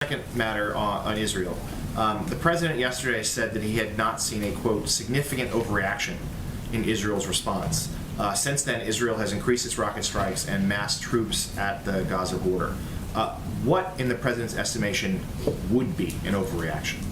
Second matter on Israel. The president yesterday said that he had not seen a, quote, significant overreaction in Israel's response. Since then, Israel has increased its rocket strikes and massed troops at the Gaza border. What, in the president's estimation, would be an overreaction?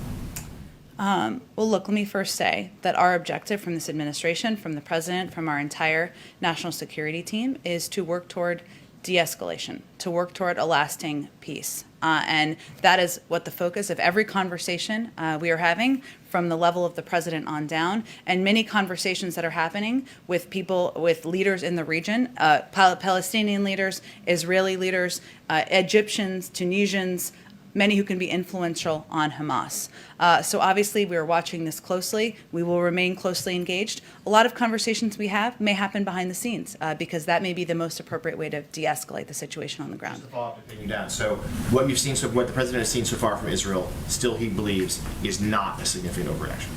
Well, look, let me first say that our objective from this administration, from the president, from our entire national security team is to work toward de-escalation, to work toward a lasting peace. And that is what the focus of every conversation we are having from the level of the president on down, and many conversations that are happening with people, with leaders in the region, Palestinian leaders, Israeli leaders, Egyptians, Tunisians, many who can be influential on Hamas. So obviously we are watching this closely. We will remain closely engaged. A lot of conversations we have may happen behind the scenes because that may be the most appropriate way to de-escalate the situation on the ground. Just to follow up and pin you down. So what you've seen, what the president has seen so far from Israel, still he believes is not a significant overreaction.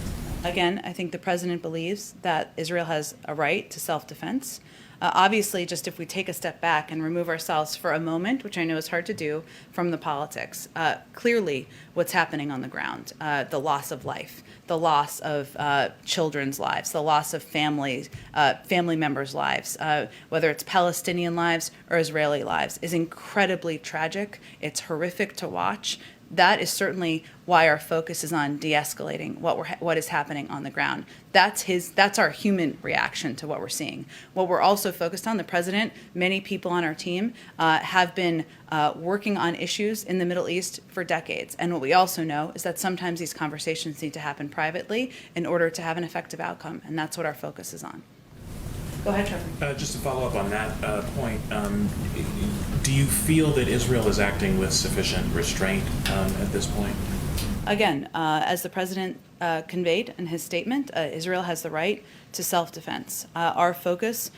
Again, I think the president believes that Israel has a right to self-defense. Obviously, just if we take a step back and remove ourselves for a moment, which I know is hard to do, from the politics, clearly what's happening on the ground, the loss of life, the loss of children's lives, the loss of family members' lives, whether it's Palestinian lives or Israeli lives, is incredibly tragic. It's horrific to watch. That is certainly why our focus is on de-escalating what is happening on the ground. That's our human reaction to what we're seeing. What we're also focused on, the president, many people on our team have been working on issues in the Middle East for decades. And what we also know is that sometimes these conversations need to happen privately in order to have an effective outcome. And that's what our focus is on. Go ahead, Trevor. Just to follow up on that point, do you feel that Israel is acting with sufficient restraint at this point? Again, as the president conveyed in his statement, Israel has the right to self-defense. Our focus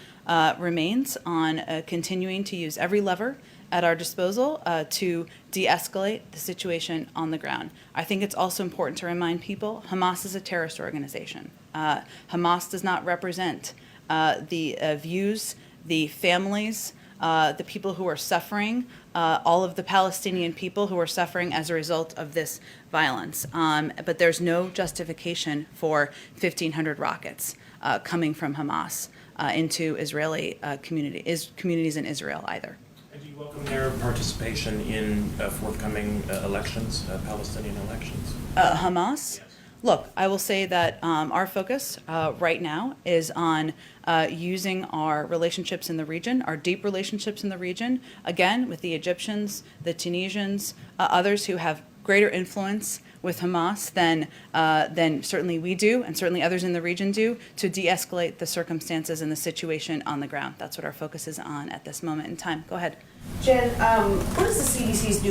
remains on continuing to use every lever at our disposal to de-escalate the situation on the ground. I think it's also important to remind people Hamas is a terrorist organization. Hamas does not represent the views, the families, the people who are suffering, all of the Palestinian people who are suffering as a result of this violence. But there's no justification for 1,500 rockets coming from Hamas into Israeli communities in Israel either. And do you welcome their participation in forthcoming elections, Palestinian elections? Hamas? Yes. Look, I will say that our focus right now is on using our relationships in the region, our deep relationships in the region, again, with the Egyptians, the Tunisians, others who have greater influence with Hamas than certainly we do, and certainly others in the region do, to de-escalate the circumstances and the situation on the ground. That's what our focus is on at this moment in time. Go ahead. Jen, what is the CDC's new